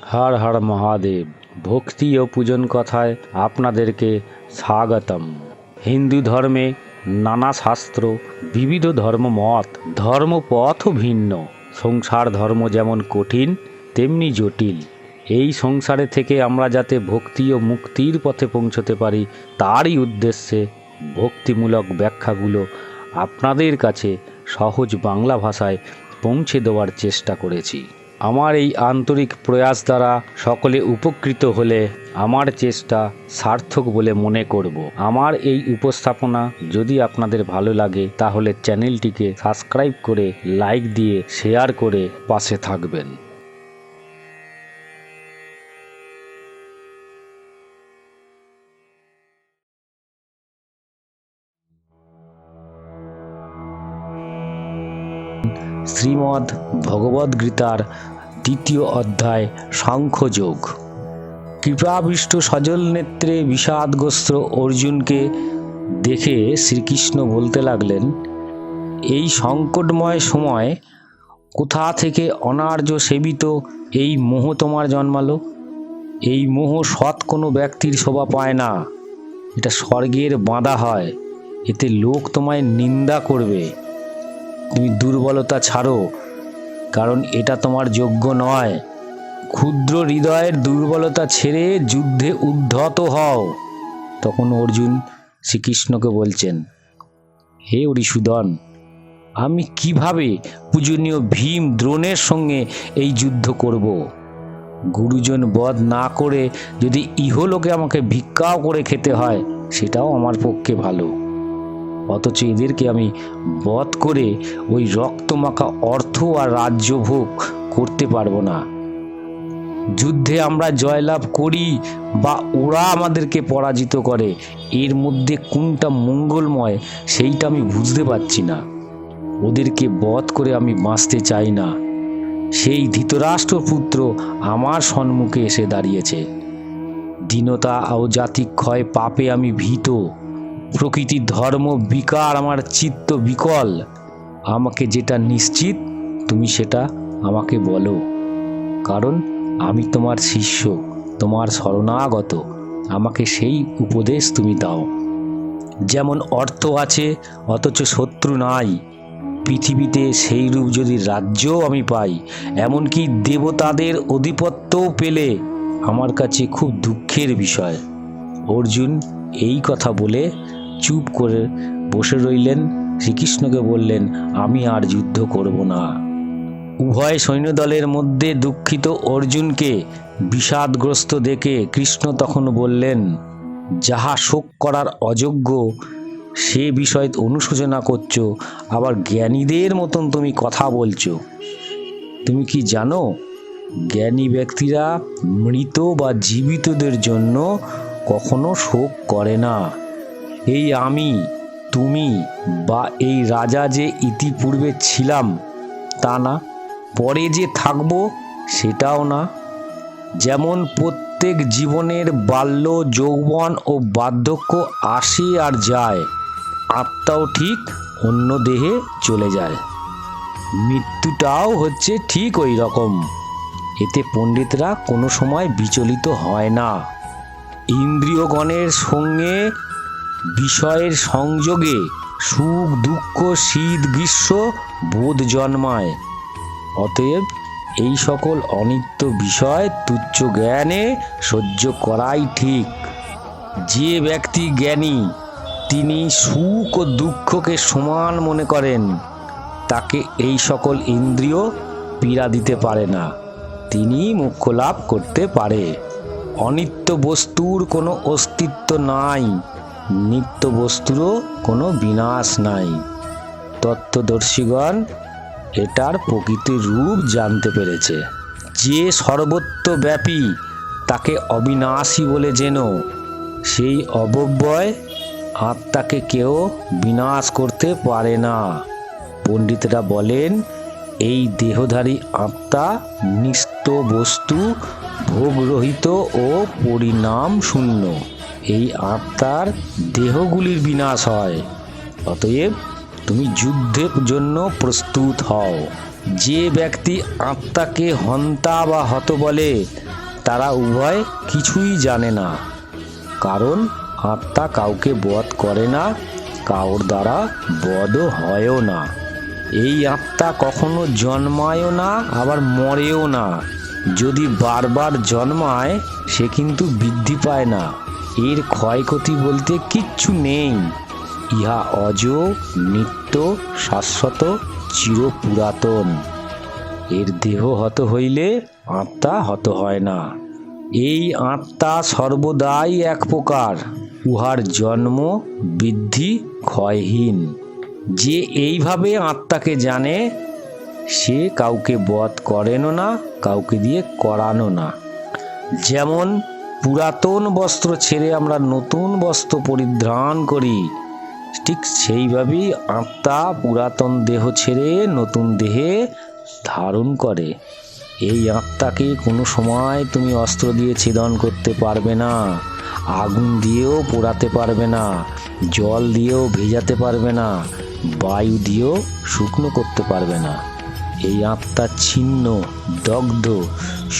হর হর মহাদেব। ভক্তি ও পূজন কথায় আপনাদেরকে স্বাগতম। হিন্দু ধর্মে নানা শাস্ত্র, বিবিধ ধর্মমত, ধর্মপথও ভিন্ন। সংসার ধর্ম যেমন কঠিন তেমনি জটিল। এই সংসারে থেকে আমরা যাতে ভক্তি ও মুক্তির পথে পৌঁছতে পারি, তারই উদ্দেশ্যে ভক্তিমূলক ব্যাখ্যাগুলো আপনাদের কাছে সহজ বাংলা ভাষায় পৌঁছে দেওয়ার চেষ্টা করেছি। আমার এই আন্তরিক প্রয়াস দ্বারা সকলে উপকৃত হলে আমার চেষ্টা সার্থক বলে মনে করব। আমার এই উপস্থাপনা যদি আপনাদের ভালো লাগে তাহলে চ্যানেলটিকে সাবস্ক্রাইব করে লাইক দিয়ে শেয়ার করে পাশে থাকবেন। শ্রীমদ্ ভগবদ্গীতার 2য় অধ্যায় সাংখ্যযোগ। কৃপাবিষ্ট সজল নেত্রে বিষাদগ্রস্ত অর্জুনকে দেখে শ্রীকৃষ্ণ বলতে লাগলেন, এই সংকটময় সময় কোথা থেকে অনার্য সেবিত এই মোহ তোমার জন্মালো? এই মোহ সৎ কোনো ব্যক্তির শোভা পায় না। এটা স্বর্গের বাঁধা হয়, এতে লোক তোমায় নিন্দা করবে। তুমি দুর্বলতা ছাড়ো, কারণ এটা তোমার যোগ্য নয়। ক্ষুদ্র হৃদয়ের দুর্বলতা ছেড়ে যুদ্ধে উদ্ধত হও। তখন অর্জুন শ্রীকৃষ্ণকে বলছেন, হে অরিসুদন, আমি কিভাবে পূজনীয় ভীম দ্রোণের সঙ্গে এই যুদ্ধ করব? গুরুজন বধ না করে যদি ইহলোকে আমাকে ভিক্ষাও করে খেতে হয়, সেটাও আমার পক্ষে ভালো। অথচ এদেরকে আমি বধ করে ওই রক্তমাখা অর্থ আর রাজ্য ভোগ করতে পারবো না। যুদ্ধে আমরা জয়লাভ করি বা ওরা আমাদেরকে পরাজিত করে, এর মধ্যে কোনটা মঙ্গলময় সেইটা আমি বুঝতে পারছি না। ওদেরকে বধ করে আমি বাঁচতে চাই না। সেই ধৃতরাষ্ট্রপুত্র আমার সম্মুখে এসে দাঁড়িয়েছে। দীনতা ও জাতিক্ষয় পাপে আমি ভীত। প্রকৃতির ধর্ম বিকার আমার চিত্ত বিকল। আমাকে যেটা নিশ্চিত তুমি সেটা আমাকে বলো, কারণ আমি তোমার শিষ্য, তোমার শরণাগত। আমাকে সেই উপদেশ তুমি দাও। যেমন অর্থ আছে অথচ শত্রু নাই, পৃথিবীতে সেই রূপ যদি রাজ্যও আমি পাই, এমনকি দেবতাদের আধিপত্যও পেলে আমার কাছে খুব দুঃখের বিষয়। অর্জুন এই কথা বলে চুপ করে বসে রইলেন। শ্রীকৃষ্ণকে বললেন, আমি আর যুদ্ধ করব না। উভয় সৈন্যদলের মধ্যে দুঃখিত অর্জুনকে বিষাদগ্রস্ত দেখে কৃষ্ণ তখন বললেন, যাহা শোক করার অযোগ্য সে বিষয় অনুশোচনা করছো, আবার জ্ঞানীদের মতন তুমি কথা বলছো। তুমি কি জানো, জ্ঞানী ব্যক্তিরা মৃত বা জীবিতদের জন্য কখনো শোক করে না। এই আমি, তুমি বা এই রাজা যে ইতিপূর্বে ছিলাম তা না, পরে যে থাকবো সেটাও না। যেমন প্রত্যেক জীবনের বাল্য, যৌবন ও বার্ধক্য আসে আর যায়, আত্মাও ঠিক অন্য দেহে চলে যায়। মৃত্যুটাও হচ্ছে ঠিক ওই রকম। এতে পণ্ডিতরা কোনো সময় বিচলিত হয় না। ইন্দ্রিয়গণের সঙ্গে বিষয়ের সংযোগে সুখ দুঃখ শীত গ্রীষ্ম বোধ জন্মায়। অতএব এই সকল অনিত্য বিষয় তুচ্ছ জ্ঞানে সহ্য করাই ঠিক। যে ব্যক্তি জ্ঞানী তিনি সুখ ও দুঃখকে সমান মনে করেন, তাকে এই সকল ইন্দ্রিয় পীড়া দিতে পারে না। তিনি মোক্ষ লাভ করতে পারে। অনিত্য বস্তুর কোনো অস্তিত্ব নাই, নিত্য বস্তুরও কোনো বিনাশ নাই। তত্ত্বদর্শীগণ এটার প্রকৃত রূপ জানতে পেরেছে। যে সর্বত্রব্যাপী তাকে অবিনাশী বলে জেনো। সেই অব্যয় আত্মাকে কেউ বিনাশ করতে পারে না। পণ্ডিতরা বলেন, এই দেহধারী আত্মা নিত্য বস্তু, ভোগরহিত ও পরিণাম শূন্য। এই আত্মার দেহগুলির বিনাশ হয়। অতএব তুমি যুদ্ধের জন্য প্রস্তুত হও। যে ব্যক্তি আত্মাকে হন্তা বা হত বলে, তারা উভয় কিছুই জানে না, কারণ আত্মা কাউকে বধ করে না, কাউর দ্বারা বধও হয়ও না। এই আত্মা কখনো জন্মায়ও না, আবার মরেও না। যদি বারবার জন্মায় সে কিন্তু বৃদ্ধি পায় না। এর ক্ষয়ক্ষতি বলতে কিচ্ছু নেই। ইহা অজ, নিত্য, শাশ্বত, চিরপুরাতন। এর দেহ হত হইলে আত্মা হত হয় না। এই আত্মা সর্বদাই এক প্রকার, উহার জন্ম বৃদ্ধি ক্ষয়হীন। যে এইভাবে আত্মাকে জানে সে কাউকে বধ করেনও না, কাউকে দিয়ে করানো না। যেমন পুরাতন বস্ত্র ছেড়ে আমরা নতুন বস্ত্র পরিধান করি, ঠিক সেইভাবেই আত্মা পুরাতন দেহ ছেড়ে নতুন দেহে ধারণ করে। এই আত্মাকে কোনো সময় তুমি অস্ত্র দিয়ে ছেদন করতে পারবে না, আগুন দিয়েও পোড়াতে পারবে না, জল দিয়েও ভেজাতে পারবে না, বায়ু দিয়েও শুকনো করতে পারবে না। এই আত্মা ছিন্ন, দগ্ধ,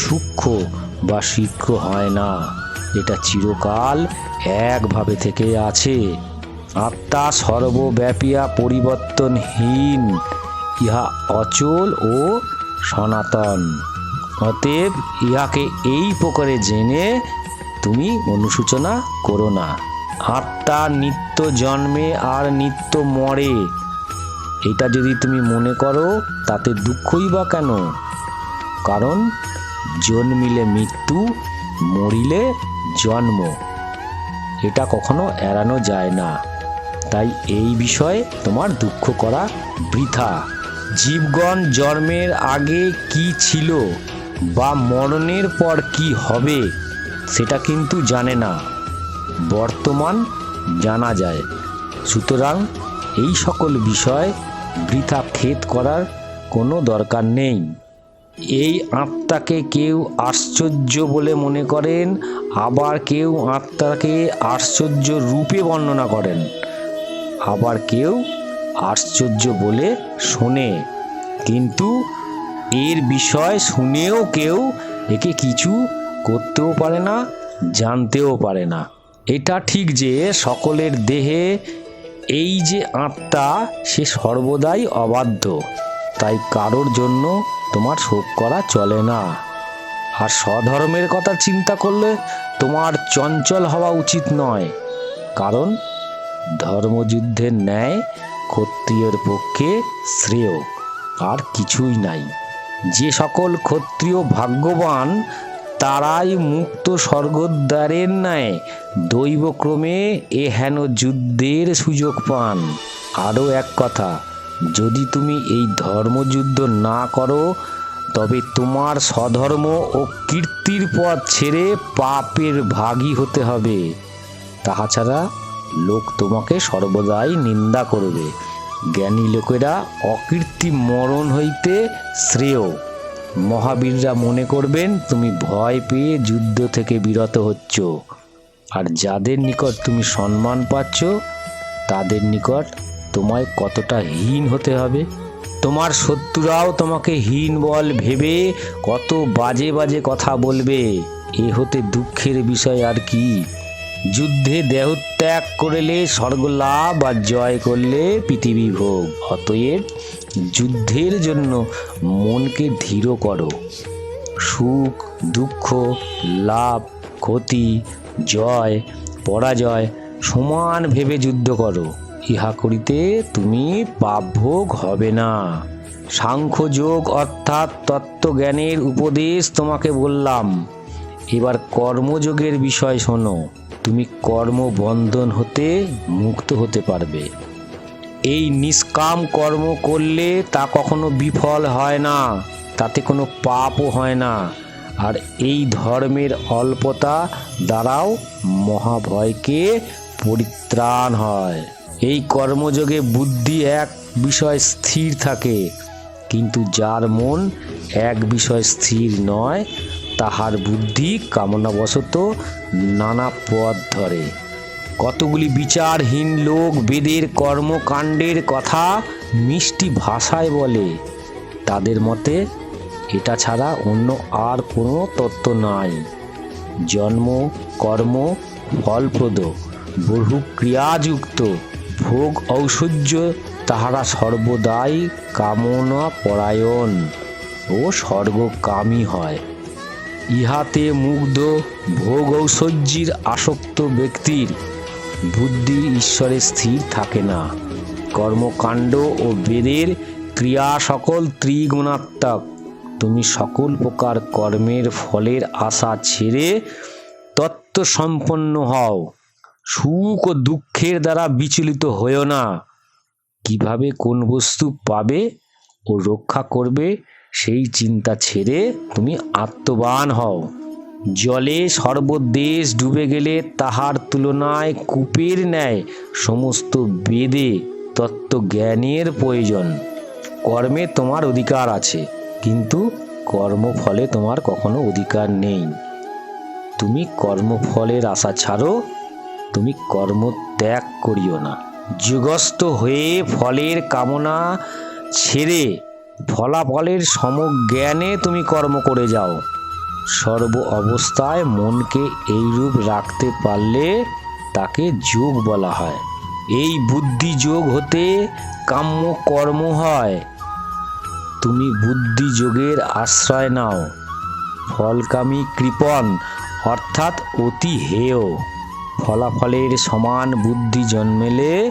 সূক্ষ্ম বা শীঘ্র হয় না। এটা চিরকাল একভাবে থেকে আছে। আত্মা সর্বব্যাপিয়া পরিবর্তনহীন, ইহা অচল ও সনাতন। অতএব ইহাকে এই প্রকারে জেনে তুমি অনুশোচনা করো না। আত্মা নিত্য জন্মে আর নিত্য মরে, এটা যদি তুমি মনে করো তাতে দুঃখই বা কেন? কারণ জন্মিলে মৃত্যু, মরিলে জন্ম, এটা কখনো এড়ানো যায় না। তাই এই বিষয়ে তোমার দুঃখ করা বৃথা। জীবগণ জন্মের আগে কি ছিল বা মরণের পর কি হবে সেটা কিন্তু জানে না, বর্তমান জানা যায়। সুতরাং এই সকল বিষয় বৃথা খেদ করার কোনো দরকার নেই। এই আত্মাকে কেউ আশ্চর্য বলে মনে করেন, আবার কেউ আত্মাকে আশ্চর্য রূপে বর্ণনা করেন, আবার কেউ আশ্চর্য বলে শোনে, কিন্তু এর বিষয় শুনেও কেউ একে কিছু করতেও পারে না, জানতেও পারে না। এটা ঠিক যে সকলের দেহে এই যে আত্মা সে সর্বদাই অবাধ্য, তাই কারোর জন্য তোমার শোক করা চলে না। আর স্বধর্মের কথা চিন্তা করলে তোমার চঞ্চল হওয়া উচিত নয়, কারণ ধর্মযুদ্ধের ন্যায় ক্ষত্রিয়ের পক্ষে শ্রেয় আর কিছুই নাই। যে সকল ক্ষত্রিয় ভাগ্যবান তারাই মুক্ত স্বর্গদ্বারের ন্যায় দৈবক্রমে এ হেন যুদ্ধের সুযোগ পান। আরও এক কথা, যদি তুমি এই ধর্মযুদ্ধ না করো তবে তোমার স্বধর্ম ও কীর্তির পথ ছেড়ে পাপের ভাগী হতে হবে। তাহা ছাড়া লোক তোমাকে সর্বদাই নিন্দা করবে। জ্ঞানী লোকেরা অকীর্তি মরণ হইতে শ্রেয়। মহাবীররা মনে করবেন তুমি ভয় পেয়ে যুদ্ধ থেকে বিরত হচ্ছ, আর যাদের নিকট তুমি সম্মান পাচ্ছ তাদের নিকট তোমায় কতটা হীন হতে হবে। তোমার শত্রুরাও তোমাকে হীন বল ভেবে কত বাজে বাজে কথা বলবে, এ হতে দুঃখের বিষয় আর কি। যুদ্ধে দেহত্যাগ করলে স্বর্গলাভ, আর জয় করলে পৃথিবী ভোগ। অতএব যুদ্ধের জন্য মনকে ধীর করো। সুখ দুঃখ, লাভ ক্ষতি, জয় পরাজয় সমান ভেবে যুদ্ধ করো। ইহা করিতে তুমি পাপভোগ হবে না। সাংখ্যযোগ অর্থাৎ তত্ত্বজ্ঞানের উপদেশ তোমাকে বললাম। এবার কর্মযোগের বিষয় শোনো। তুমি কর্মবন্ধন হতে মুক্ত হতে পারবে। এই নিষ্কাম কর্ম করলে তা কখনো বিফল হয় না, তাতে কোনো পাপও হয় না। আর এই ধর্মের অল্পতা দ্বারাও মহাভয়কে পরিত্রাণ হয়। এই কর্মযোগে বুদ্ধি এক বিষয় স্থির থাকে, কিন্তু যার মন এক বিষয় স্থির নয় তাহার বুদ্ধি কামনাবশত নানা পথ ধরে। কতগুলি বিচারহীন লোক বেদের কর্মকাণ্ডের কথা মিষ্টি ভাষায় বলে। তাদের মতে এটা ছাড়া অন্য আর কোনো তত্ত্ব নাই। জন্ম, কর্ম, ফলপ্রদ, বহু ক্রিয়াযুক্ত ভোগ ঐশ্বর্য তাহারা সর্বদাই কামনা পরায়ণ ও স্বর্গকামী হয়। ইহাতে মুগ্ধ ভোগ ঐশ্বর্যের আসক্ত ব্যক্তির বুদ্ধি ঈশ্বরে স্থির থাকে না। কর্মকাণ্ড ও বেদের ক্রিয়া সকল ত্রিগুণাত্মক। তুমি সকল প্রকার কর্মের ফলের আশা ছেড়ে তত্ত্বসম্পন্ন হও। সুখ ও দুঃখের দ্বারা বিচলিত হইও না। কিভাবে কোন বস্তু পাবে ও রক্ষা করবে সেই চিন্তা ছেড়ে তুমি আত্মবান হও। জলে সর্বদেশ ডুবে গেলে তাহার তুলনায় কূপের ন্যায় সমস্ত বেদে তত্ত্বজ্ঞানের প্রয়োজন। কর্মে তোমার অধিকার আছে, কিন্তু কর্মফলে তোমার কখনো অধিকার নেই। তুমি কর্মফলের আশা ছাড়ো, তুমি কর্ম ত্যাগ করিও না। যুগস্থ হয়ে ফলের কামনা ছেড়ে ফলাফলের সমজ্ঞানে তুমি কর্ম করে যাও। সর্ব অবস্থায় মনকে এইরূপ রাখতে পারলে তাকে যোগ বলা হয়। এই বুদ্ধি যোগ হতে কাম্য কর্ম হয়। তুমি বুদ্ধি যোগের আশ্রয় নাও। ফলকামী কৃপণ অর্থাৎ অতি হেয়। ফলাফলের সমান বুদ্ধি জন্মেলে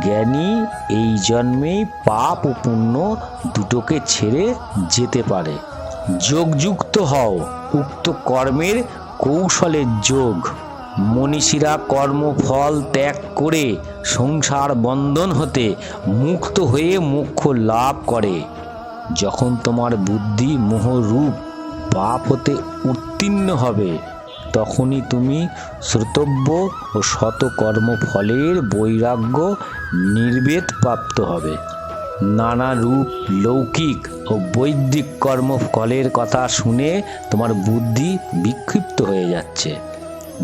জ্ঞানী এই জন্মেই পাপ ও পুণ্য দুটোকে ছেড়ে যেতে পারে। যোগযুক্ত হও। উক্ত কর্মের কৌশলের যোগ। মনীষীরা কর্মফল ত্যাগ করে সংসার বন্ধন হতে মুক্ত হয়ে মোক্ষ লাভ করে। যখন তোমার বুদ্ধি মোহরূপ পাপ হতে উত্তীর্ণ হবে, তখনই তুমি শ্রোতব্য ও শত কর্মফলের বৈরাগ্য নির্বেদ প্রাপ্ত হবে। নানা রূপ লৌকিক ও বৈদিক কর্মফলের কথা শুনে তোমার বুদ্ধি বিক্ষিপ্ত হয়ে যাচ্ছে।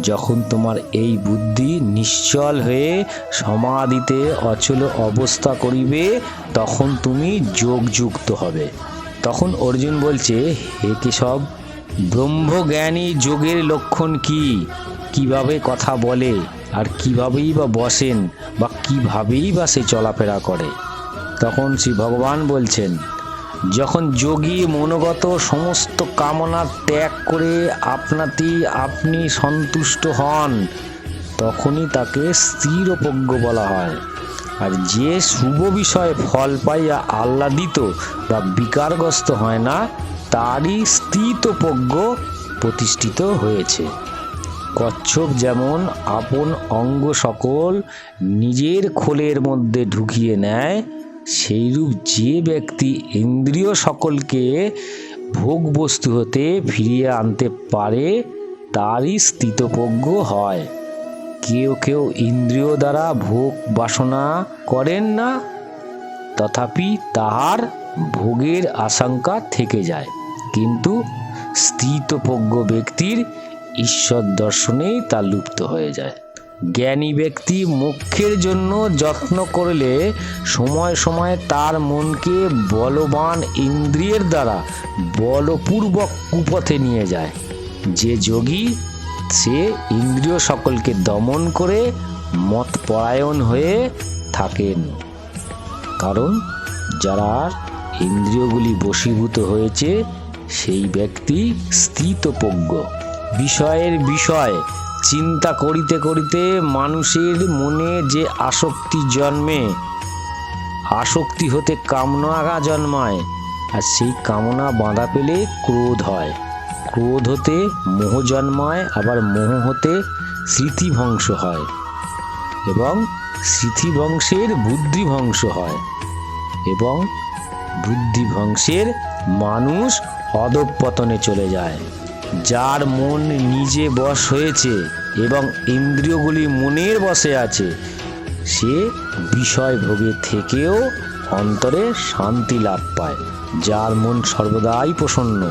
যখন তোমার এই বুদ্ধি নিশ্চল হয়ে সমাধিতে অচল অবস্থা করিবে, তখন তুমি যোগযুক্ত হবে। তখন অর্জুন বলছে, হে কেশব, ব্রহ্মজ্ঞানী যোগের লক্ষণ কি? কিভাবে কথা বলে, আর কিভাবেই বা বসেন, বা কিভাবেই বা সে চলাফেরা করে? তখন শ্রী ভগবান বলছেন, যখন যোগী মনোগত সমস্ত কামনা ত্যাগ করে আপনাতেই আপনি সন্তুষ্ট হন, তখনই তাকে স্থিরপ্রজ্ঞ বলা হয়। আর যে শুভ বিষয়ে ফল পাইয়া আহ্লাদিত বা বিকারগ্রস্ত হয় না, তারই স্থিতপ্রজ্ঞ প্রতিষ্ঠিত হয়েছে। কচ্ছপ যেমন আপন অঙ্গ সকল নিজের খোলের মধ্যে ঢুকিয়ে নেয়, সেইরূপ যে ব্যক্তি ইন্দ্রিয় সকলকে ভোগ বস্তু হতে ফিরিয়ে আনতে পারে, তারই স্থিতপ্রজ্ঞ হয়। কেউ কেউ ইন্দ্রিয় দ্বারা ভোগ বাসনা করেন না, তথাপি তাহার ভোগের আশঙ্কা থেকে যায়, কিন্তু স্থিতপ্রজ্ঞ ব্যক্তির ঈশ্বর দর্শনেই তা লুপ্ত হয়ে যায়। জ্ঞানী ব্যক্তি মোক্ষের জন্য যত্ন করলে সময় সময় তার মনকে বলবান ইন্দ্রিয়ের দ্বারা বলপূর্বক কুপথে নিয়ে যায়। যে যোগী, সে ইন্দ্রিয় সকলকে দমন করে মতপরায়ণ হয়ে থাকেন। কারণ যারা ইন্দ্রিয়গুলি বশীভূত হয়েছে, সেই ব্যক্তি স্থিতপ্রজ্ঞ। বিষয়ের বিষয় চিন্তা করিতে করিতে মানুষের মনে যে আসক্তি জন্মে, আসক্তি হতে কামনা জন্মায়, আর সেই কামনা বাঁধা পেলে ক্রোধ হয়। ক্রোধ হতে মোহ জন্মায়, আবার মোহ হতে স্মৃতিভংশ হয়, এবং স্মৃতিভংশের বুদ্ধিভংশ হয়, এবং বুদ্ধিভংশের মানুষ অধঃপতনে চলে যায়। যার মন নিজে বশ হয়েছে এবং ইন্দ্রিয়গুলি মনের বশে আছে, সে বিষয় ভোগে থেকেও অন্তরে শান্তি লাভ পায়। যার মন সর্বদাই প্রসন্ন,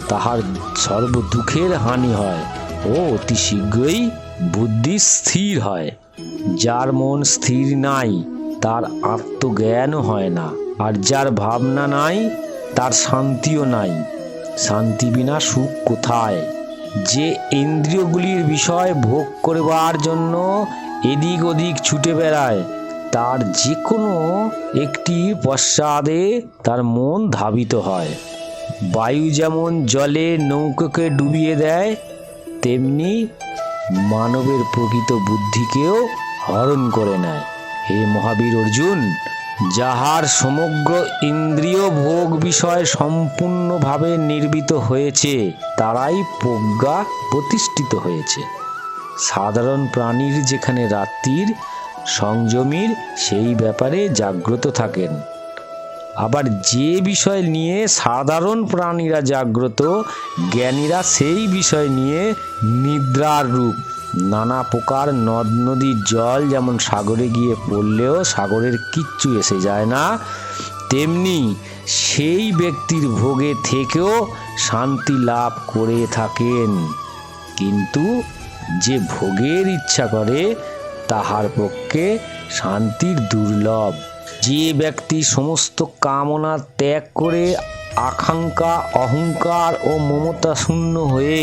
তাহার সর্ব দুঃখের হানি হয় ও অতি শীঘ্রই বুদ্ধি স্থির হয়। যার মন স্থির নাই, তার আত্মজ্ঞানও হয় না। আর যার ভাবনা নাই, তার শান্তিও নাই। শান্তি বিনা সুখ কোথায়? যে ইন্দ্রিয়গুলির বিষয় ভোগ করবার জন্য এদিক ওদিক ছুটে বেড়ায়, তার যে কোনো একটি পশ্চাদে তার মন ধাবিত হয়। বায়ু যেমন জলে নৌকাকে ডুবিয়ে দেয়, তেমনি মানবের প্রকৃত বুদ্ধিকেও হরণ করে নেয়। হে মহাবীর অর্জুন, যাহার সমগ্র ইন্দ্রিয় ভোগ বিষয় সম্পূর্ণভাবে নির্বৃত হয়েছে, তারাই প্রজ্ঞা প্রতিষ্ঠিত হয়েছে। সাধারণ প্রাণীর যেখানে রাত্রির সংযমীর সেই ব্যাপারে জাগ্রত থাকেন। আবার যে বিষয় নিয়ে সাধারণ প্রাণীরা জাগ্রত, জ্ঞানীরা সেই বিষয় নিয়ে নিদ্রার রূপ। নানা প্রকার নদ নদীর জল যেমন সাগরে গিয়ে পড়লেও সাগরের কিচ্ছু এসে যায় না, তেমনি সেই ব্যক্তির ভোগে থেকেও শান্তি লাভ করে থাকেন। কিন্তু যে ভোগের ইচ্ছা করে, তাহার পক্ষে শান্তির দুর্লভ। যে ব্যক্তি সমস্ত কামনা ত্যাগ করে আকাঙ্ক্ষা, অহংকার ও মমতা শূন্য হয়ে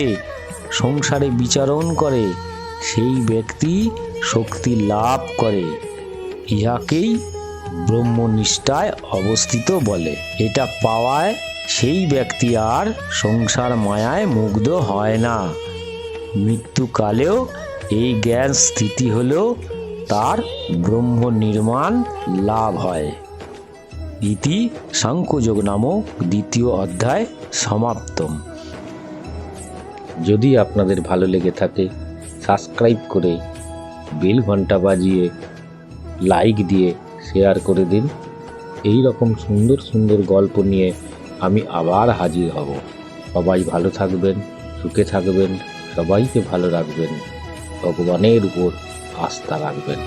সংসারে বিচরণ করে, সেই ব্যক্তি শক্তি লাভ করে। ইহাকেই ব্রহ্মনিষ্ঠায় অবস্থিত বলে। এটা পাওয়ায় সেই ব্যক্তি আর সংসার মায়ায় মুগ্ধ হয় না। মৃত্যুকালেও এই জ্ঞান স্থিতি হলেও তার ব্রহ্ম নির্মাণ লাভ হয়। ইতি সাংখ্যযোগ নামক 2য় অধ্যায় সমাপ্তম। যদি আপনাদের ভালো লেগে থাকে, সাবস্ক্রাইব করে বেল ঘন্টা বাজিয়ে লাইক দিয়ে শেয়ার করে দিন। এই রকম সুন্দর সুন্দর গল্প নিয়ে আমি আবার হাজির হব। সবাই ভালো থাকবেন, সুখে থাকবেন, সবাইকে ভালো রাখবেন, ভগবানের উপর আস্থা রাখবেন।